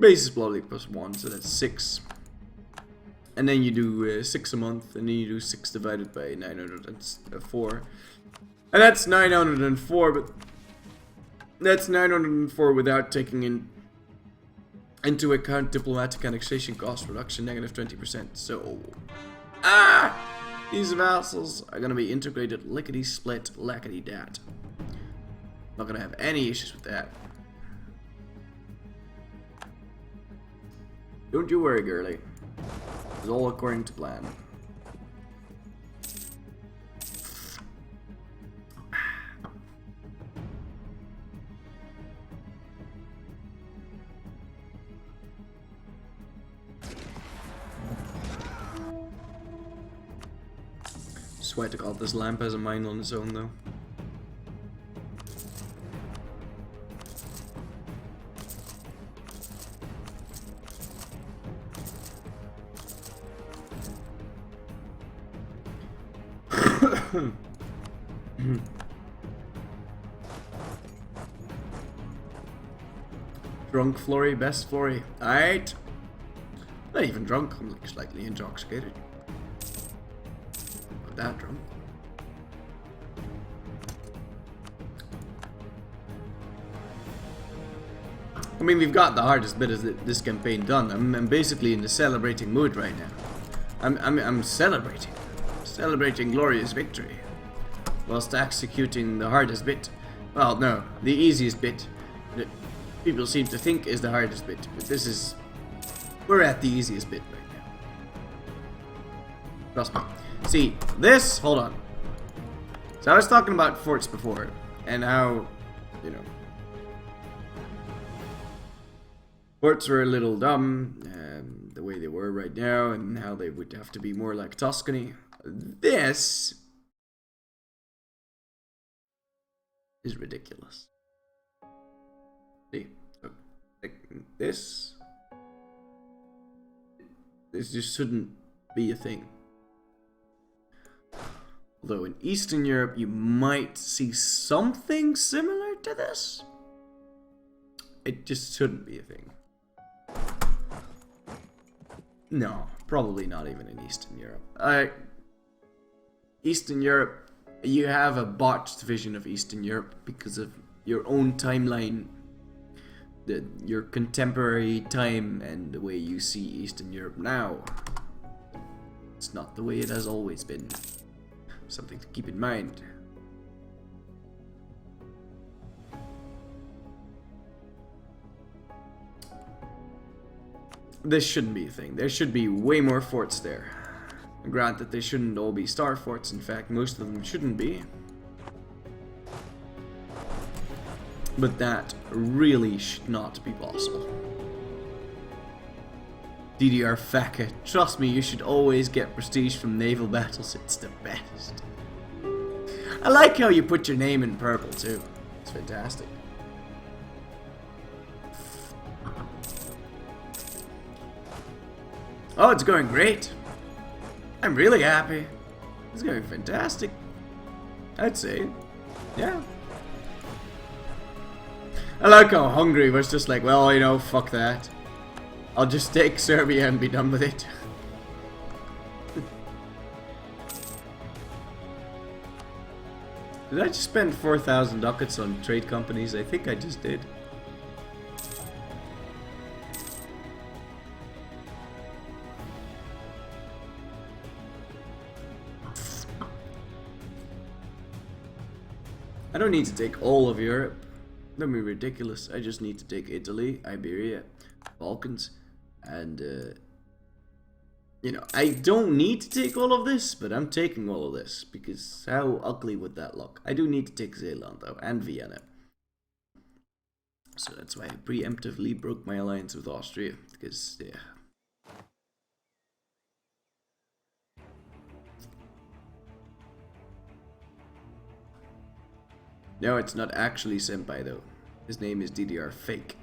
base is probably +1, so that's 6. And then you do 6 a month, and then you do 6 divided by 904. And that's 904, but that's 904 without taking into account diplomatic annexation cost reduction, -20%. So, these vassals are gonna be integrated lickety split, lackety dat. Not gonna have any issues with that. Don't you worry, girlie. It's all according to plan. Swear to God, this lamp has a mind on its own, though. Drunk Florry, best Florry. Alright. Not even drunk, I'm like slightly intoxicated. Not that drunk. I mean, we've got the hardest bit of this campaign done. I'm basically in the celebrating mood right now. I'm celebrating glorious victory, whilst executing the hardest bit. Well, no, the easiest bit that people seem to think is the hardest bit, but this is, we're at the easiest bit right now. Trust me. See, this, hold on. So I was talking about forts before, and how, you know, forts were a little dumb, the way they were right now, and how they would have to be more like Tuscany. This is ridiculous. See, look, like this just shouldn't be a thing. Although in Eastern Europe you might see something similar to this, it just shouldn't be a thing. No, probably not even in Eastern Europe. Eastern Europe, you have a botched vision of Eastern Europe because of your own timeline, your contemporary time, and the way you see Eastern Europe now. It's not the way it has always been. Something to keep in mind. This shouldn't be a thing. There should be way more forts there. Granted, they shouldn't all be star forts. In fact, most of them shouldn't be. But that really should not be possible. DDR FACA. Trust me, you should always get prestige from naval battles. It's the best. I like how you put your name in purple too. It's fantastic. Oh, it's going great. I'm really happy. It's going fantastic. I'd say. Yeah. I like how Hungary was just like, well, you know, fuck that. I'll just take Serbia and be done with it. Did I just spend 4,000 ducats on trade companies? I think I just did. I don't need to take all of Europe. That'd be ridiculous. I just need to take Italy, Iberia, Balkans, and you know, I don't need to take all of this, but I'm taking all of this because how ugly would that look? I do need to take Zeeland though, and Vienna. So that's why I preemptively broke my alliance with Austria, because yeah. No, it's not actually Senpai though. His name is DDR Fake.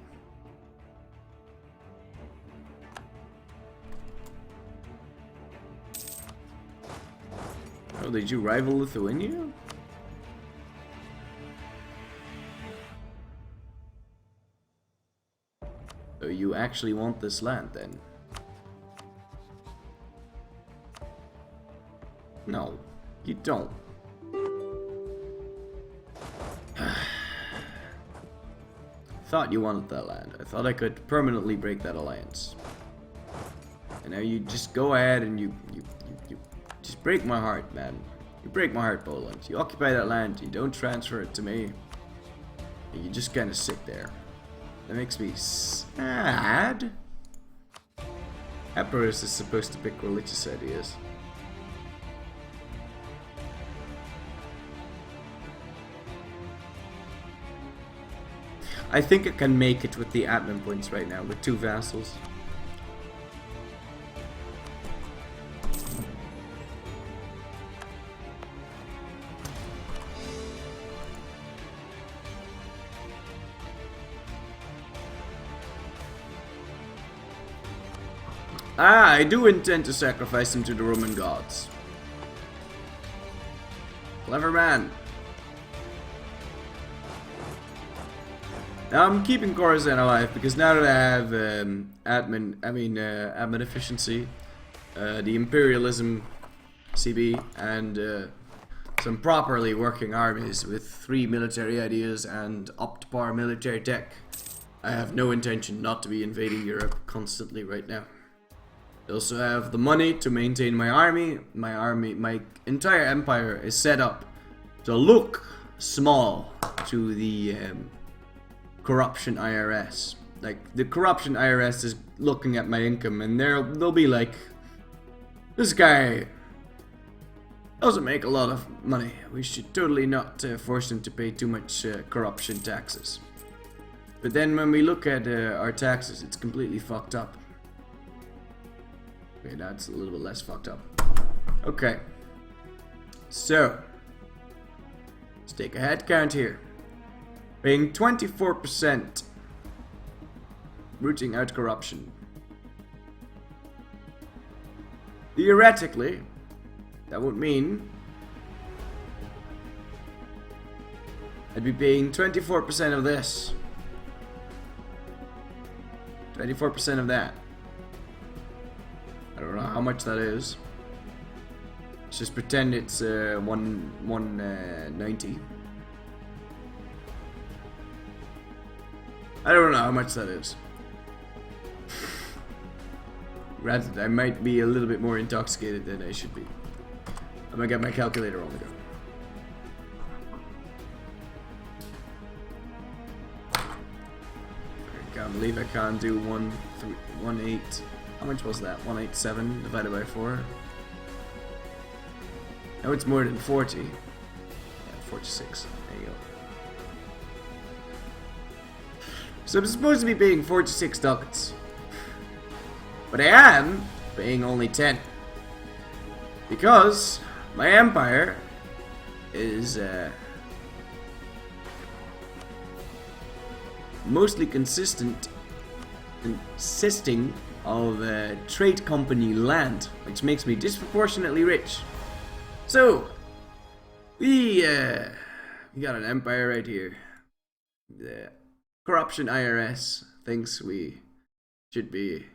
Oh, did you rival Lithuania? Oh, you you actually want this land then? No, you don't. Thought you wanted that land. I thought I could permanently break that alliance. And now you just go ahead and you just break my heart, man. You break my heart, Poland. You occupy that land, you don't transfer it to me. And you just kind of sit there. That makes me sad. Emperors is supposed to pick religious ideas. I think I can make it with the admin points right now, with 2 vassals. Ah, I do intend to sacrifice him to the Roman gods. Clever man. Now I'm keeping Khorasan alive because now that I have admin efficiency, the imperialism CB, and some properly working armies with 3 military ideas and up to par military tech, I have no intention not to be invading Europe constantly right now. I also have the money to maintain my army. My entire empire is set up to look small to the corruption IRS. Like, the corruption IRS is looking at my income and they'll be like, this guy doesn't make a lot of money. We should totally not force him to pay too much corruption taxes. But then when we look at our taxes, it's completely fucked up. Okay, that's a little bit less fucked up. Okay. So, let's take a head count here. Paying 24%. Rooting out corruption. Theoretically, that would mean I'd be paying 24% of this. 24% of that. I don't know how much that is. Let's just pretend it's 190. I don't know how much that is. Granted, I might be a little bit more intoxicated than I should be. I'm gonna get my calculator on the go. I can't believe I can't do 1.8. How much was that? 187 divided by 4. Now it's more than 40. Yeah, 46. There you go. So I'm supposed to be paying 46 ducats. But I am paying only 10. Because my empire is mostly consisting of trade company land, which makes me disproportionately rich. So we got an empire right here. The corruption IRS thinks we shouldn't be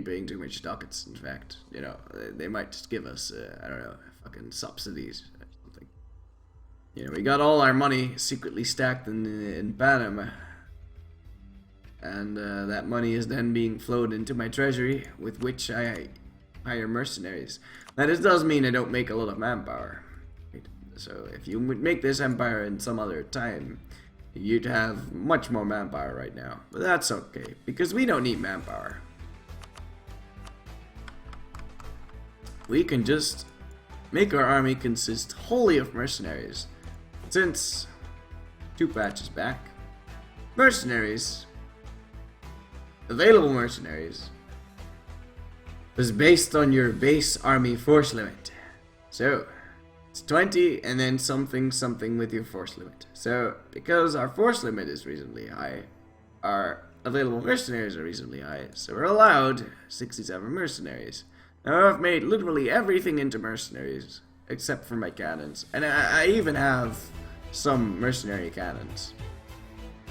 paying too much ducats. In fact, you know, they might just give us I don't know, fucking subsidies or something. You know, we got all our money secretly stacked in Panama. And that money is then being flowed into my treasury, with which I hire mercenaries. Now this does mean I don't make a lot of manpower. Right? So if you would make this empire in some other time, you'd have much more manpower right now. But that's okay, because we don't need manpower. We can just make our army consist wholly of mercenaries. Since 2 patches back, mercenaries, available mercenaries, was based on your base army force limit. So it's 20 and then something with your force limit. So because our force limit is reasonably high, our available mercenaries are reasonably high, so we're allowed 67 mercenaries. Now I've made literally everything into mercenaries except for my cannons, and I even have some mercenary cannons.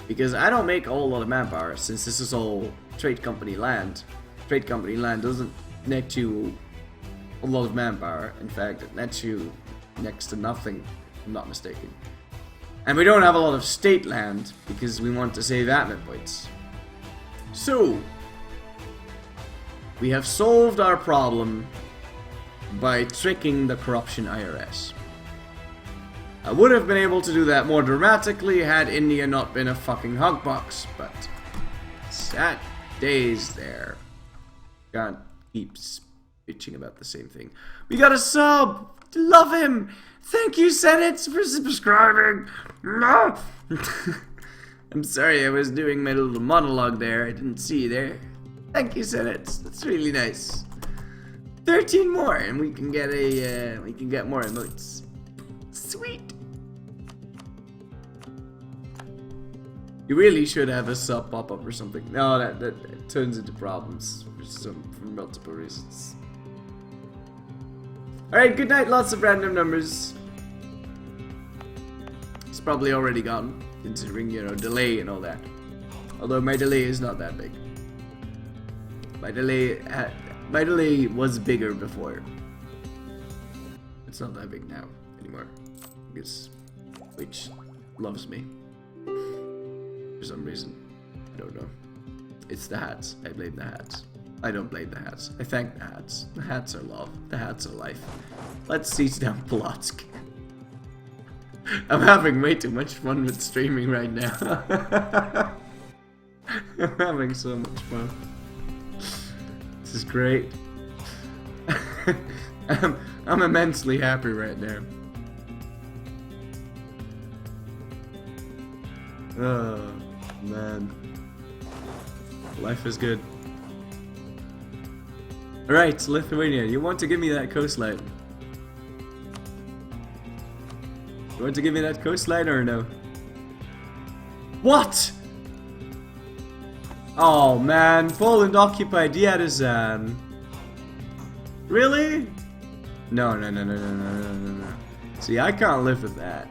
Because I don't make a whole lot of manpower, since this is all trade company land. Trade company land doesn't net you a lot of manpower. In fact, it nets you next to nothing, if I'm not mistaken. And we don't have a lot of state land, because we want to save admin points. So, we have solved our problem by tricking the corruption IRS. I would have been able to do that more dramatically had India not been a fucking hugbox, but sad days there. Can't keep bitching about the same thing. We got a sub! Love him! Thank you, Senate, for subscribing! No! I'm sorry, I was doing my little monologue there. I didn't see you there. Thank you, Senate. That's really nice. 13 more, and we can get more emotes. Sweet. You really should have a sub pop up or something. No, that turns into problems for multiple reasons. Alright, good night, lots of random numbers. It's probably already gone, considering, you know, delay and all that. Although my delay is not that big. My delay was bigger before. It's not that big now anymore. Because Twitch loves me. For some reason. I don't know. It's the hats. I blame the hats. I don't blame the hats. I thank the hats. The hats are love. The hats are life. Let's seize down Polotsk. I'm having way too much fun with streaming right now. I'm having so much fun. This is great. I'm immensely happy right now. Oh, man. Life is good. Alright, Lithuania, you want to give me that coastline? You want to give me that coastline or no? What? Oh man, Poland occupied Yadazan. Really? No. See, I can't live with that.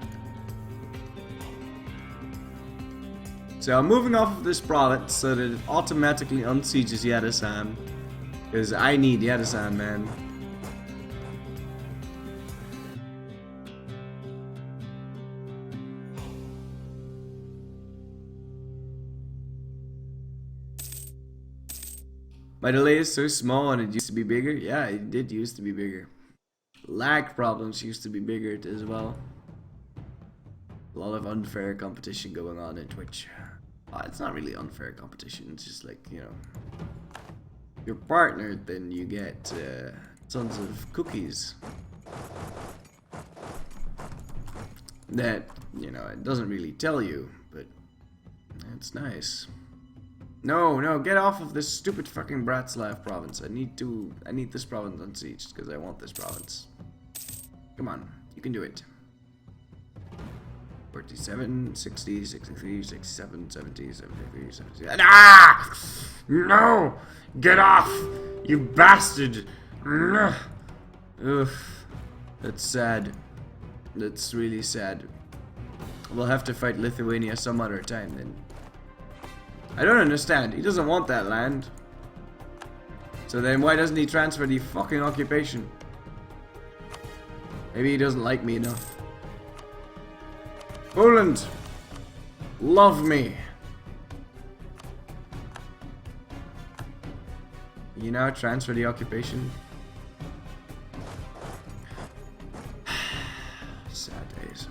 So I'm moving off of this province so that it automatically unsieges Yadazan. Because I need Yadazan, man. My delay is so small and it used to be bigger. Yeah, it did used to be bigger. Lag problems used to be bigger as well. A lot of unfair competition going on in Twitch. It's not really unfair competition. It's just like, you know, you're partnered, then you get tons of cookies. That, you know, it doesn't really tell you, but it's nice. No, get off of this stupid fucking Bratslav province. I need this province unsieged because I want this province. Come on, you can do it. 47, 60, 63, 67, 70, 73, 77. Ah! No! Get off! You bastard! Ugh. That's sad. That's really sad. We'll have to fight Lithuania some other time then. I don't understand. He doesn't want that land. So then why doesn't he transfer the fucking occupation? Maybe he doesn't like me enough. Poland! Love me! You now transfer the occupation? Sad days.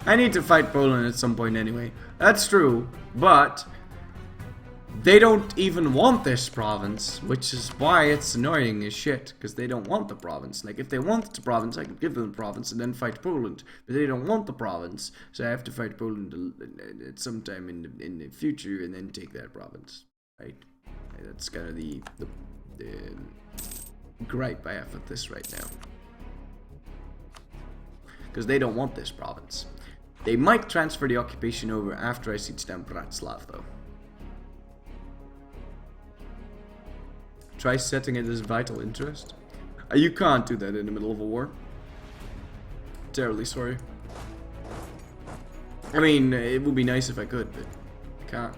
I need to fight Poland at some point anyway. That's true, but they don't even want this province, which is why it's annoying as shit, because they don't want the province. Like, if they want the province, I could give them the province and then fight Poland, but they don't want the province, so I have to fight Poland at some time in the future and then take that province, right? That's kind of the gripe I have with this right now. Because they don't want this province. They might transfer the occupation over after I siege down Bratslav, though. Try setting it as vital interest. You can't do that in the middle of a war. Terribly sorry. I mean, it would be nice if I could, but I can't.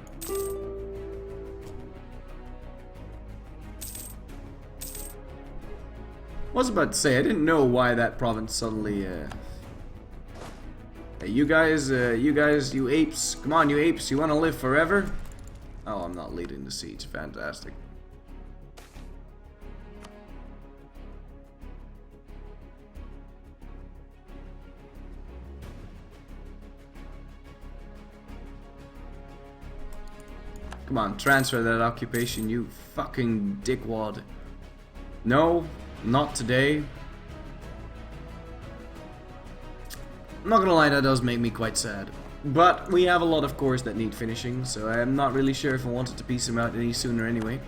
I was about to say, I didn't know why that province suddenly, Hey, you guys, you apes. Come on, you apes, you want to live forever? Oh, I'm not leading the siege. Fantastic. Come on, transfer that occupation, you fucking dickwad. No, not today. I'm not gonna lie, that does make me quite sad. But we have a lot of cores that need finishing, so I'm not really sure if I wanted to piece them out any sooner anyway.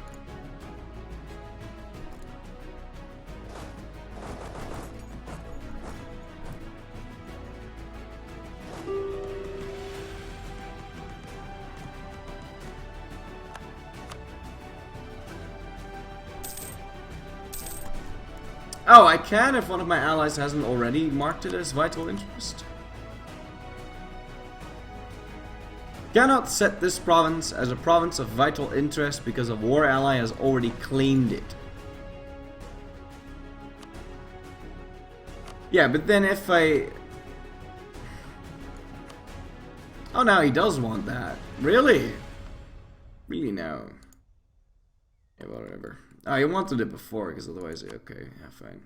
Oh, I can if one of my allies hasn't already marked it as vital interest. Cannot set this province as a province of vital interest because a war ally has already claimed it. Yeah, but then if I... Oh, now he does want that. Really? Really now? Yeah, whatever. Oh, he wanted it before, because otherwise, okay, yeah, fine.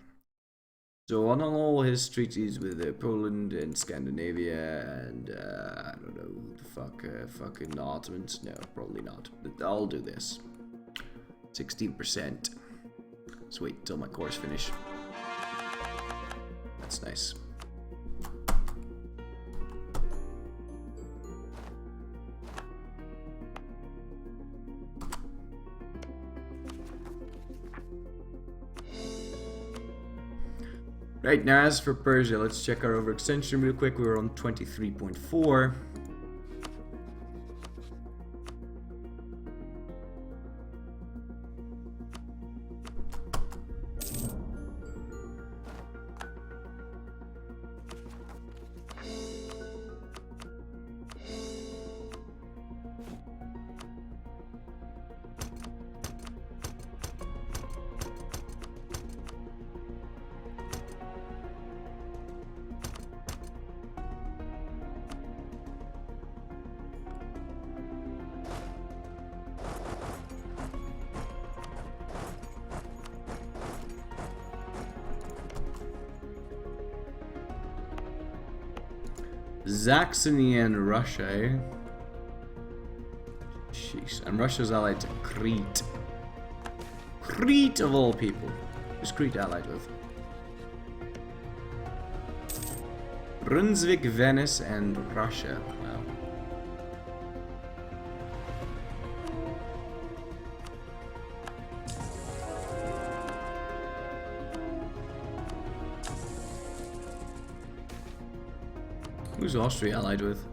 So on all his treaties with Poland and Scandinavia and, I don't know, the fuck, fucking Ottomans? No, probably not. But I'll do this. 16%. Let's wait until my cores finish. That's nice. Right, now as for Persia, let's check our overextension real quick. We were on 23.4. Saxony and Russia, eh? Jeez, and Russia's allied to Crete. Crete of all people. Who's Crete allied with? Brunswick, Venice, and Russia. Wow. Who's Austria allied with?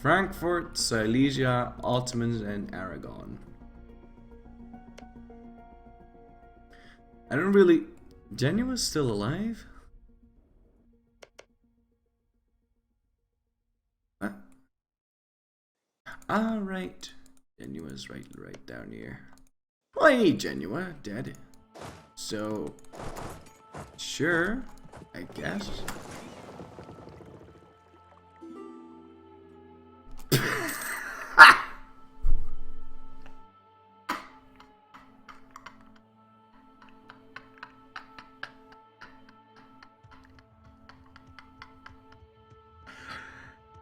Frankfurt, Silesia, Ottomans, and Aragon. I don't really... Genua's still alive? Huh? Ah, right. Genua's right down here. Well, I need Genua dead. So... Sure, I guess.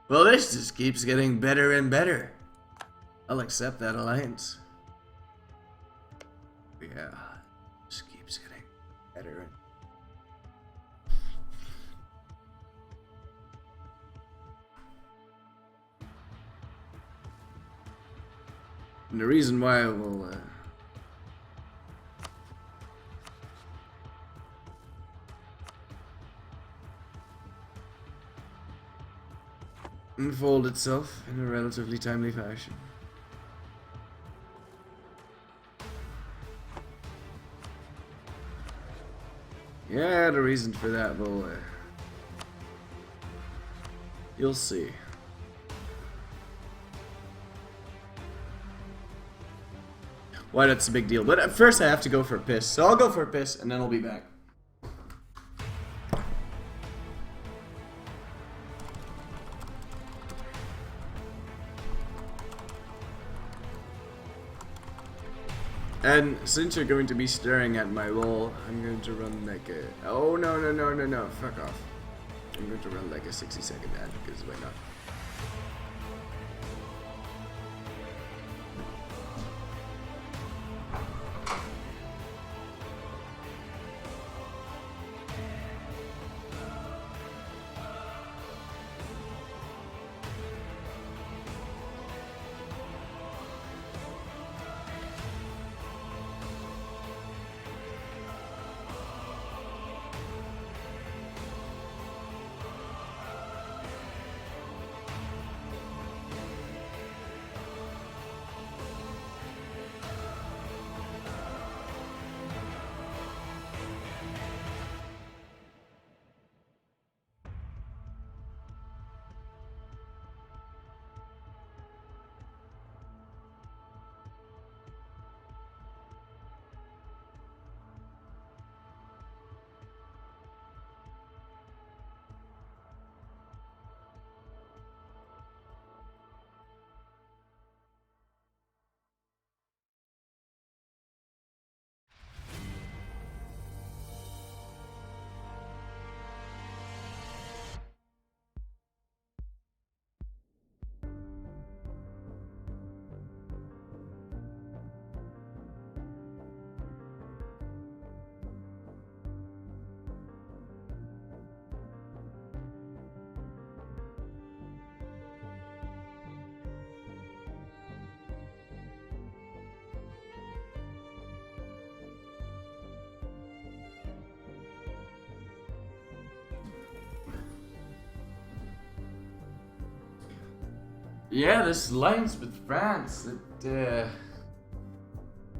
Well, this just keeps getting better and better. I'll accept that alliance. Yeah, just keeps getting better and And the reason why I will unfold itself in a relatively timely fashion. Yeah, the reason for that, well, you'll see. Why that's a big deal. But at first I have to go for a piss. So I'll go for a piss and then I'll be back. And since you're going to be staring at my wall, I'm going to run like a... Oh, no, no, no, no, no. Fuck off. I'm going to run like a 60-second ad because why not? Yeah, this alliance with France, it,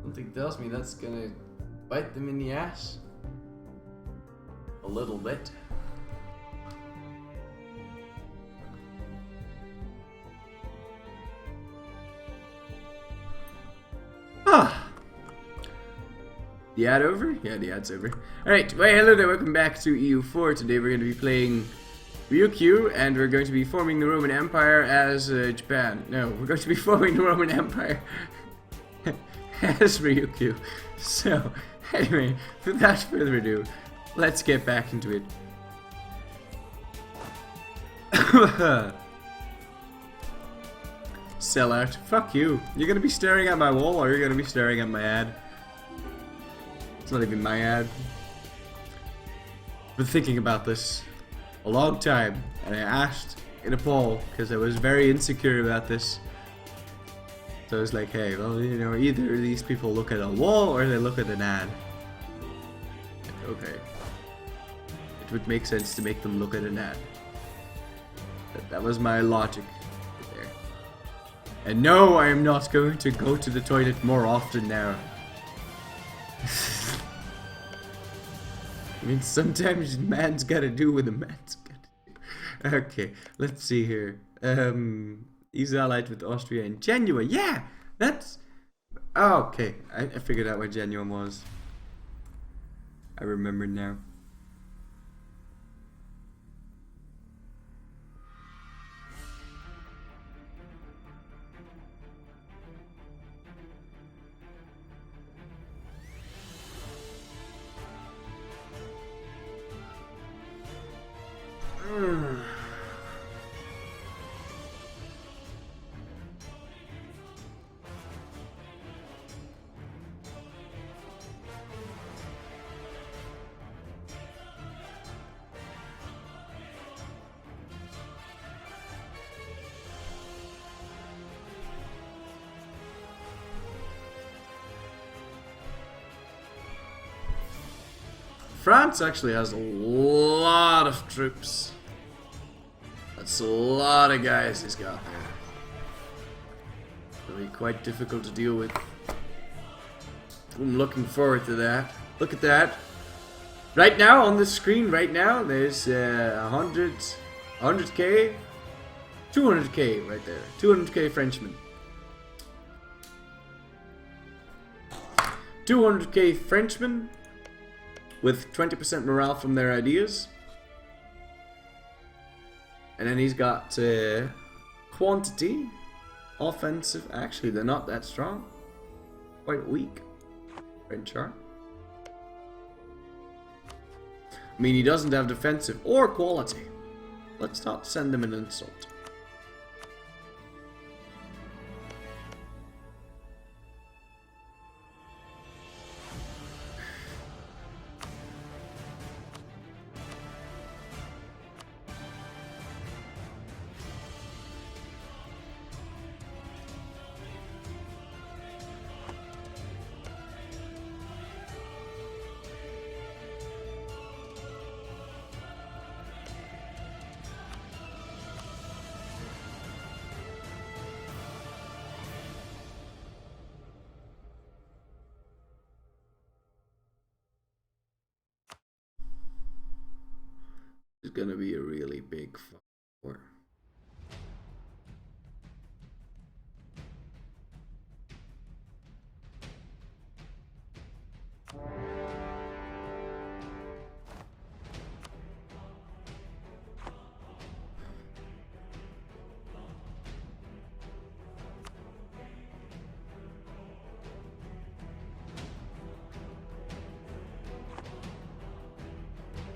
something tells me that's gonna bite them in the ass. A little bit. Ah! The ad over? Yeah, the ad's over. Alright, well, hello there, welcome back to EU4. Today we're going to be playing Ryukyu, and we're going to be forming the Roman Empire as Japan. No, we're going to be forming the Roman Empire as Ryukyu. So, anyway, without further ado, let's get back into it. Sell out. Fuck you. You're gonna be staring at my wall, or you're gonna be staring at my ad. It's not even my ad. I've been thinking about this a long time, and I asked in a poll because I was very insecure about this. So I was like, hey, well, you know, either these people look at a wall or they look at an ad. Okay. It would make sense to make them look at an ad. That was my logic there. And no, I am not going to go to the toilet more often now. I mean, sometimes man's gotta do what a man's gotta do. Okay, let's see here. He's allied with Austria and Genoa. Yeah, that's... Oh, okay, I figured out what Genoa was. I remember now. France actually has a lot of troops. That's a lot of guys he's got there. It'll be quite difficult to deal with. I'm looking forward to that. Look at that. Right now on the screen, right now, there's 100k, 200k right there. 200k Frenchmen. 200k Frenchmen with 20% morale from their ideas. And then he's got quantity, offensive. Actually, they're not that strong. Quite weak. French are. I mean, he doesn't have defensive or quality. Let's not send him an insult. It's gonna be a really big war.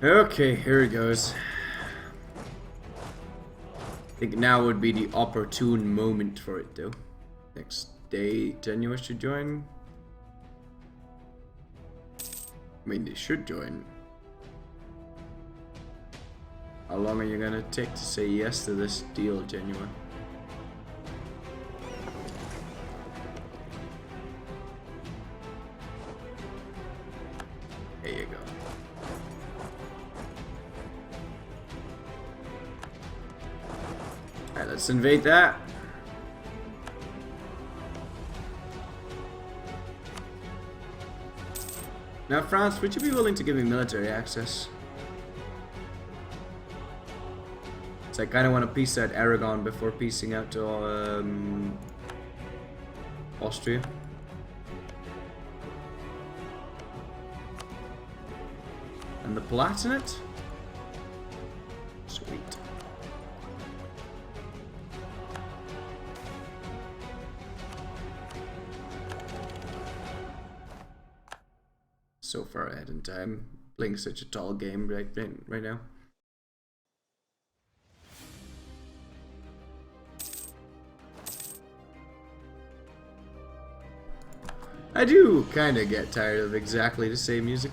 Okay, here it goes. I think now would be the opportune moment for it though. Next day, Tenua should join. I mean, they should join. How long are you gonna take to say yes to this deal, Tenua? There you go. Alright, let's invade that. Now, France, would you be willing to give me military access? So I kind of want to peace out Aragon before piecing out to Austria. And the Palatinate? Sweet. So far ahead in time, playing such a tall game right now. I do kind of get tired of exactly the same music.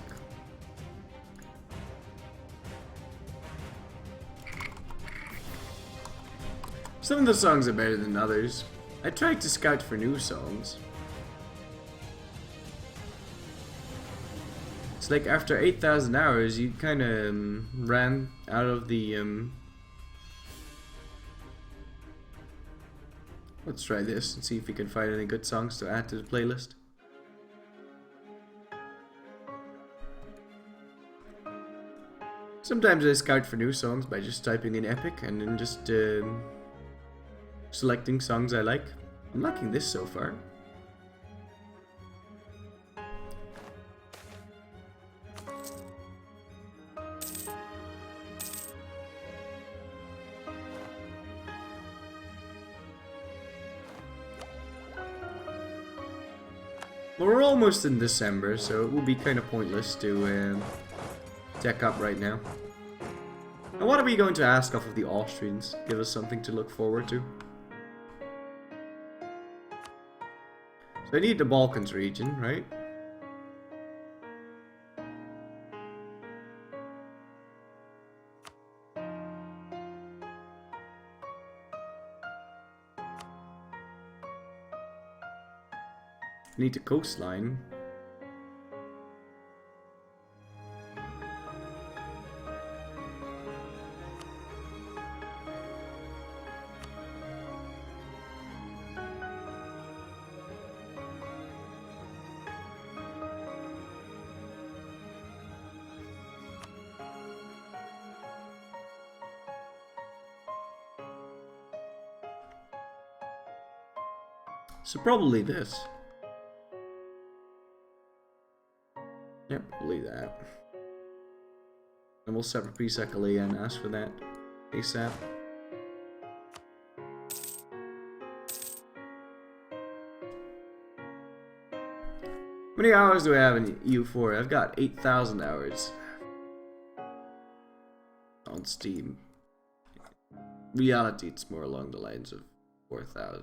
Some of the songs are better than others. I tried to scout for new songs. It's like after 8,000 hours, you kind of ran out of the... Let's try this and see if we can find any good songs to add to the playlist. Sometimes I scout for new songs by just typing in Epic and then just selecting songs I like. I'm liking this so far. We're almost in December, so it will be kind of pointless to tech up right now. And what are we going to ask off of the Austrians? Give us something to look forward to. So I need the Balkans region, right? Need the coastline. So probably this. Yep, probably that. And we'll separate P-Sec and ask for that ASAP. How many hours do I have in EU4? I've got 8,000 hours on Steam. Reality, it's more along the lines of 4,000.